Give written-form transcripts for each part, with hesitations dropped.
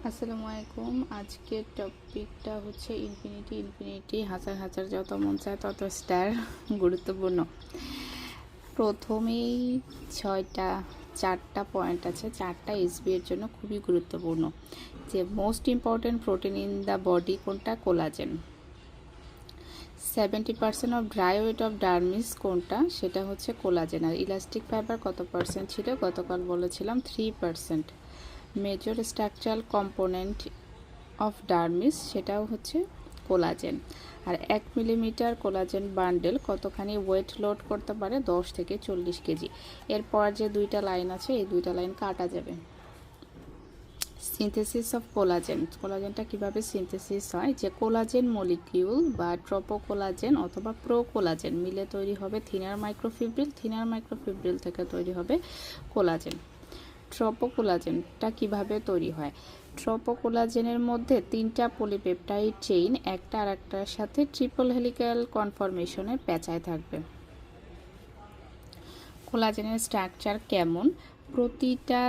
আসসালামু আলাইকুম। আজকের টপিকটা হচ্ছে ইনফিনিটি হাজার হাজার যত মন চায় তত স্টার গুরুত্বপূর্ণ। প্রথমেই চারটা পয়েন্ট আছে, চারটা এসবি এর জন্য খুবই গুরুত্বপূর্ণ। যে most important protein in the body কোনটা? Collagen. 70% of dry weight of dermis কোনটা? সেটা হচ্ছে কোলাজেন। আর ইলাস্টিক ফাইবার কত পার্সেন্ট ছিল? গতকাল বলেছিলাম 3%। Major structural component of dermis সেটাও হচ্ছে কোলাজেন। আর 1 মিলিমিটার কোলাজেন বান্ডেল কতখানি ওয়েট লোড করতে পারে? 10 থেকে 40 কেজি। এরপর যে দুইটা লাইন আছে এই দুইটা লাইন কাটা যাবে। সিনথেসিস অফ কোলাজেন, কোলাজেনটা কিভাবে সিনথেসিস হয়? যে কোলাজেন মলিকিউল বা ট্রপোকোলাজেন অথবা প্রোকোলাজেন মিলে তৈরি হবে থিনার মাইক্রোফিব্রিল থেকে তৈরি হবে কোলাজেন। ট্রপোকোলাজেনটা কিভাবে তৈরি হয়? ট্রপোকোলাজেনের মধ্যে 3টা পলিপেপটাইড চেইন একটা আর একটার সাথে ট্রিপল হেলিক্যাল কনফরমেশনে পেঁচায় থাকবে। কোলাজেনের স্ট্রাকচার কেমন? প্রতিটা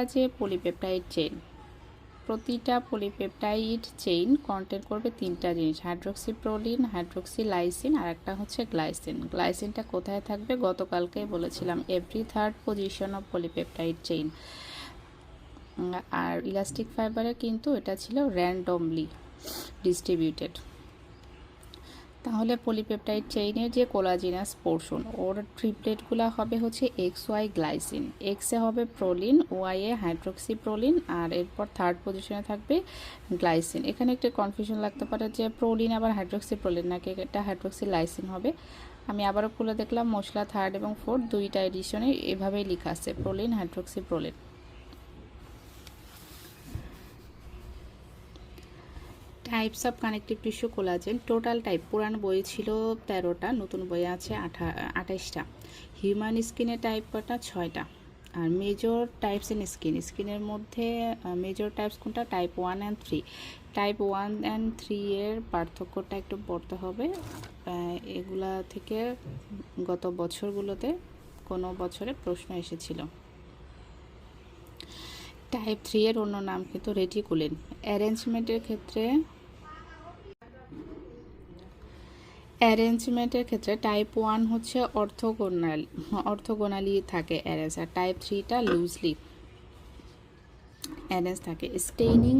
পলিপেপটাইড চেইন কন্টেন করবে 3টা জিনিস, হাইড্রোক্সিপ্রোলিন, হাইড্রোক্সিলাইসিন আর একটা হচ্ছে গ্লাইসিন। গ্লাইসিনটা কোথায় থাকবে? গতকালকে বলেছিলাম every third position of polypeptide chain. আর ইলাস্টিক ফাইবারে কিন্তু এটা ছিল র্যান্ডমলি ডিস্ট্রিবিউটেড। তাহলে পলিপেপটাইড চেইনের যে কোলাজিনাস পোর্শন ওর ট্রিপলেটগুলো হবে হচ্ছে XY গ্লাইসিন, এক্সে হবে প্রোলিন, ওয়াই এ হাইড্রোক্সিপ্রোলিন আর এরপর থার্ড পজিশনে থাকবে গ্লাইসিন। এখানে একটা কনফিউশন লাগতে পারে যে প্রোলিন আবার হাইড্রোক্সিপ্রোলিন নাকি এটা হাইড্রোক্সিলাইসিন হবে। আমি আবারও খুলে দেখলাম মশলা থার্ড এবং ফোর্থ দুইটা এডিশনে এভাবেই লেখা আছে proline hydroxyproline. Types of connective tissue collagen, total type পুরানো বই ছিল 13টা, নতুন বই আছে 28টা। হিউম্যান স্কিনের টাইপ কটা? 6টা। আর মেজর টাইপস ইন স্কিনের মধ্যে মেজর টাইপস কোনটা? Type 1 and 3। টাইপ 1 অ্যান্ড 3 এর পার্থক্যটা একটু পড়তে হবে। এগুলা থেকে গত বছরগুলোতে কোনো বছরে প্রশ্ন এসেছিল। টাইপ 3 এর অন্য নাম কিন্তু রেটিকুলিন। অ্যারেঞ্জমেন্টের ক্ষেত্রে টাইপ 1 হচ্ছে অর্থোগোনালি থাকে অ্যারেঞ্জ, আর টাইপ 3টা লুজলি অ্যারেঞ্জ থাকে। স্টেইনিং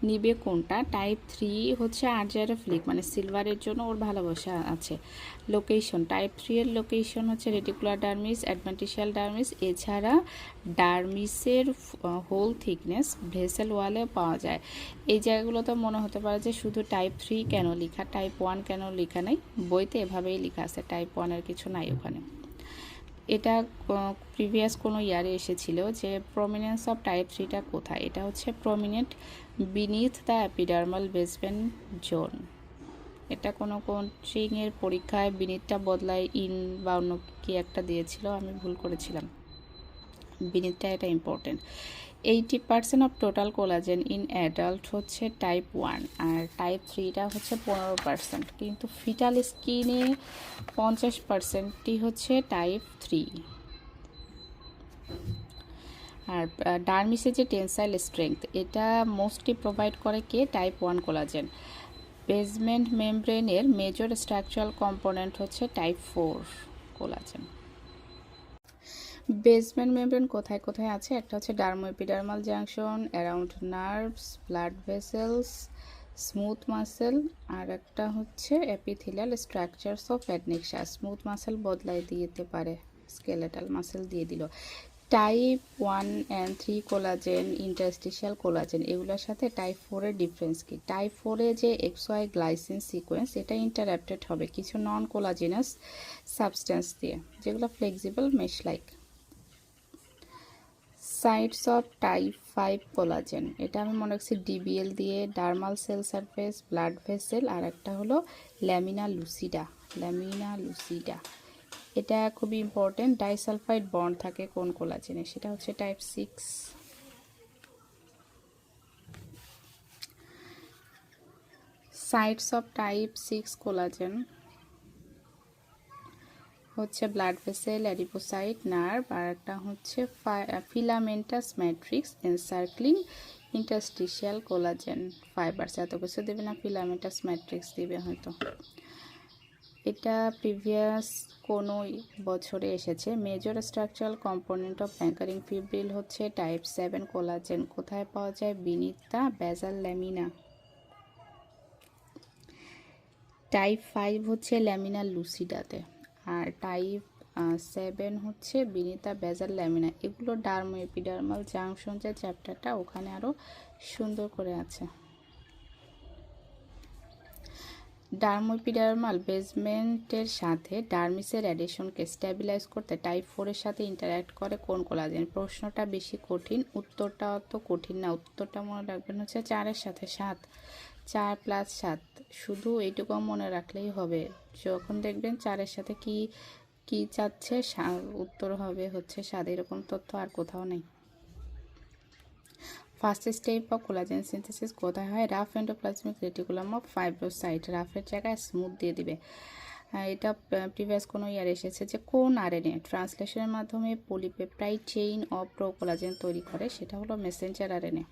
নিবে কোনটা? টাইপ 3 হচ্ছে আর্জারোফিলিক, মানে সিলভারের জন্য ওর ভালোবাসা আছে। লোকেশন, টাইপ 3 এর লোকেশন হচ্ছে রেটিকুলার ডার্মিস, অ্যাডভেন্টিশিয়াল ডার্মিস, এছাড়া ডার্মিসের হোল থিকনেস ভেসেল ওয়ালে পাওয়া যায়। এই জায়গাগুলোতে মনে হতে পারে যে শুধু টাইপ 3 কেন লেখা, টাইপ 1 কেন লেখা নেই? বইতে এভাবেই লেখা আছে, টাইপ 1 এর কিছু নাই ওখানে। এটা প্রিভিয়াস কোনো ইয়ারে এসেছিল যে প্রমিনেন্স অফ টাইপ 3টা কোথায়? এটা হচ্ছে prominent beneath the epidermal basement zone. এটা কোনো কোচিংয়ের পরীক্ষায় বিনিথটা বদলায় ইন বা অন্য কি একটা দিয়েছিল, আমি ভুল করেছিলাম। বিনিথটা এটা important. 80% of total collagen in adult হচ্ছে টাইপ 1 আর টাইপ 3টা হচ্ছে 15%, কিন্তু ফিটাল স্কিনে 50%ই হচ্ছে টাইপ 3। আর ডার্মিসের যে টেনসাইল স্ট্রেংথ এটা মোস্টলি প্রোভাইড করে কে? Type 1 collagen. বেসমেন্ট মেমব্রেনের মেজর স্ট্রাকচারাল কম্পোনেন্ট হচ্ছে টাইপ 4 কোলাজেন। বেসমেন্ট মেমব্রেন কোথায় কোথায় আছে? একটা হচ্ছে dermoepidermal junction, around nerves, blood vessels, smooth muscle, আর একটা হচ্ছে epithelial structures of adnexa. Smooth muscle বদলাই দিতে পারে, স্কেলেটাল মাসেল দিয়ে দিল। Type 1 and 3 collagen, interstitial collagen, এগুলোর সাথে টাইপ 4 এর ডিফারেন্স কি? টাইপ 4 এ যে XY গ্লাইসিন সিকোয়েন্স এটা ইন্টারাপ্টেড হবে কিছু নন কোলাজিনাস সাবস্টেন্স দিয়ে, যেগুলো flexible mesh like. Sites of type 5 collagen, এটা আমি মনে রাখছি DBL দিয়ে, dermal cell surface, blood vessel, আর একটা হলো ল্যামিনা লুসিডা। এটা খুবই ইম্পর্টেন্ট। ডাইসালফাইড বন্ড থাকে কোন কোলাজেনে? সেটা হচ্ছে type 6। Sites of type 6 collagen, হচ্ছে ব্লাড ভেসেল, অ্যাডিপোসাইট, নার্ভ, আর একটা হচ্ছে filamentous matrix, encircling interstitial collagen fibres. এত কিছু দেবে না, ফিলামেন্টাস ম্যাট্রিক্স দিবে হয়তো। এটা প্রিভিয়াস কোনো বছরে এসেছে। Major structural component of anchoring fibril হচ্ছে টাইপ 7 কোলাজেন। কোথায় পাওয়া যায়? Binita basal lamina. টাইপ 5 হচ্ছে ল্যামিনা লুসিডাতে, আর টাইপ 7 হচ্ছে বিনিতা বেসাল ল্যামিনা। এগুলো ডার্মো এপিডার্মাল জাংশন যে চ্যাপ্টারটা, ওখানে আরও সুন্দর করে আছে। ডার্মোপিডার্মাল বেসমেন্টের সাথে ডার্মিসের অ্যাডিশনকে স্ট্যাবিলাইজ করতে টাইপ 4-এর সাথে ইন্টারঅ্যাক্ট করে কোন কোলাজেন? প্রশ্নটা বেশি কঠিন, উত্তরটা অত কঠিন না। উত্তরটা মনে রাখবেন হচ্ছে 4-এর সাথে 7, 4 + 7। শুধু এইটুকু মনে রাখলেই হবে। যখন দেখবেন 4-এর সাথে কি কি চাচ্ছে, উত্তর হবে হচ্ছে 7। এরকম তথ্য আর কোথাও নেই। First step of collagen synthesis কোথায় হয়? Rough endoplasmic reticulum of fibrocyte. রাফের জায়গায় স্মুথ দিয়ে দিবে। এটা প্রিভিয়াস কোনো ইয়ার এসেছে যে কোন আরএনএ ট্রান্সলেশনের মাধ্যমে পলিপেপটাইড চেইন অফ প্রোকোলাজেন তৈরি করে? সেটা হলো Messenger RNA.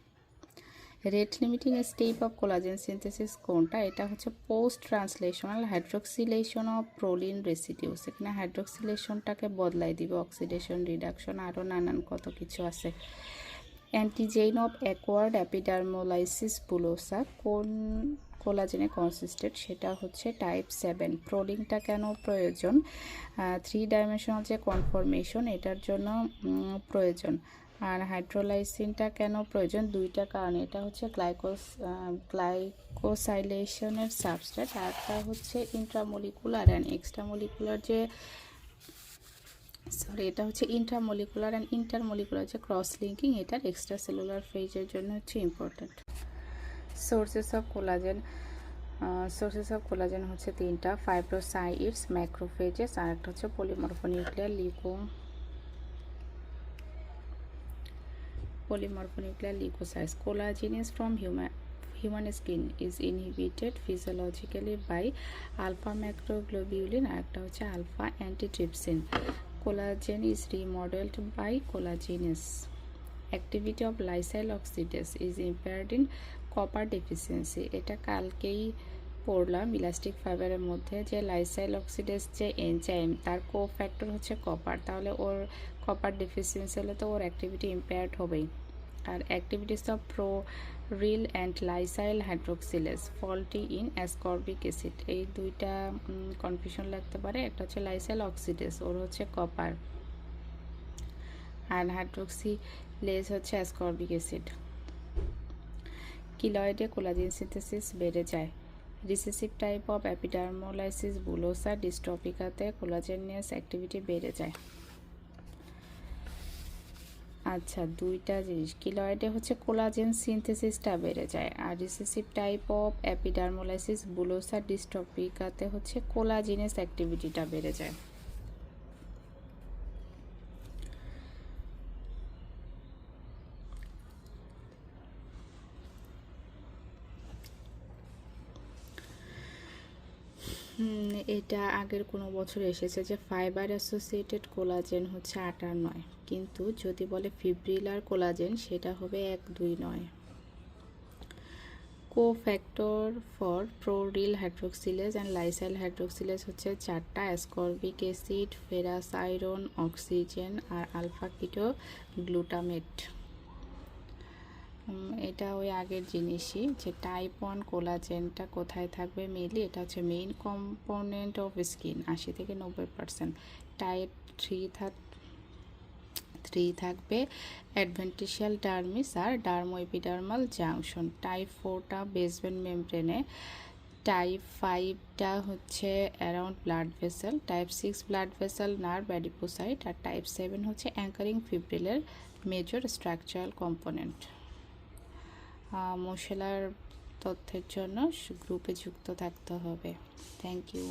Rate limiting step of collagen synthesis কোনটা? এটা হচ্ছে post translational hydroxylation of proline residues. এখানে হাইড্রোক্সিলেশনটাকে বদলাই দিবে, অক্সিডেশন, রিডাকশন, আরও নানান কত কিছু আছে। অ্যান্টিজেন অফ অ্যাকোয়ার্ড অ্যাপিডার্মোলাইসিস বুলোসা কোন কোলাজেনে কনসিস্টেড? সেটা হচ্ছে টাইপ 7। প্রোলিংটা কেন প্রয়োজন? 3 ডাইমেনশনাল যে কনফরমেশন, এটার জন্য প্রয়োজন। আর হাইড্রোলাইসিনটা কেন প্রয়োজন? 2টা কারণে। এটা হচ্ছে গ্লাইকোসাইলেশনের সাবস্ট্রেট, আর একটা হচ্ছে ইন্ট্রামলিকুলার অ্যান্ড এক্সট্রামলিকুলার যে এটা হচ্ছে ইন্ট্রামলিকুলার অ্যান্ড ইন্টারমলিকুলার যে ক্রস লিঙ্কিং, এটার এক্সট্রা সেলুলার ফেজের জন্য হচ্ছে ইম্পর্টেন্ট। সোর্সেস অফ কোলাজেন হচ্ছে 3টা: ফাইব্রোসাইটস, ম্যাক্রোফেজেস, আর একটা হচ্ছে polymorphonuclear leucocytes. Collagenase from human skin is inhibited physiologically by alpha macroglobulin, আর একটা হচ্ছে alpha antitrypsin. Collagen is remodeled by collagenase. Activity of lysyl oxidase is impaired in copper deficiency. এটা কালকেই পড়লাম elastic ফাইবারের মধ্যে, যে লাইসাইল অক্সিডেস যে এনজাইম, তার কোফ্যাক্টর হচ্ছে কপার। তাহলে ওর কপার ডেফিসিয়েন্সি হলে তো ওর অ্যাক্টিভিটি ইম্পেয়ার্ড হবেই। আর activities of prolyl and lysyl hydroxylase faulty in ascorbic acid. এই দুইটা কনফিউশন লাগতে পারে। একটা হচ্ছে লাইসাইল অক্সিডেস, ওর হচ্ছে কপার, আর হাইড্রোক্সিলেজ হচ্ছে অ্যাসকর্বিক অ্যাসিড। কিলয়েডে কোলাজেন সিনথেসিস বেড়ে যায়। Recessive type of অ্যাপিডার্মোলাইসিস bullosa ডিস্ট্রপিকাতে কোলাজেনিয়াস activity বেড়ে যায়। আচ্ছা, 2টা জিনিস। কিলয়েডে হচ্ছে কোলাজেন সিনথেসিসটা বেড়ে যায়, আর রিসেসিভ টাইপ অফ অ্যাপিডার্মোলাইসিস বুলোসা ডিস্ট্রপিকাতে হচ্ছে কোলাজিনেস অ্যাক্টিভিটিটা বেড়ে যায়। এটা আগের কোনো বছর এসেছে যে ফাইবার অ্যাসোসিয়েটেড কোলাজেন হচ্ছে 8 আর 9, কিন্তু যদি বলে ফিব্রিলার কোলাজেন সেটা হবে 1, 2 নয়। Cofactor for prolyl hydroxylase and lysyl hydroxylase হচ্ছে 4টা: ascorbic acid, ferrous iron, oxygen, আর আলফা কিটো গ্লুটামেট। এটা ওই আগের জিনিসই, যে টাইপ 1 কোলাজেনটা কোথায় থাকবে মেইনলি? এটা হচ্ছে মেইন কম্পোনেন্ট অফ স্কিন, 80 থেকে 90%। টাইপ 3 থাকবে অ্যাডভেন্টিশিয়াল ডার্মিস আর ডার্মোএপিডার্মাল জাংশন। টাইপ 4টা বেসমেন্ট মেমব্রেনে। টাইপ 5টা হচ্ছে around blood vessel. Type 6 blood vessel, nerve, adipocyte, আর টাইপ 7 হচ্ছে অ্যাঙ্কারিং ফিব্রিলের মেজর স্ট্রাকচারাল কম্পোনেন্ট। মশলার তথ্যের জন্য গ্রুপে যুক্ত থাকতে হবে। Thank you.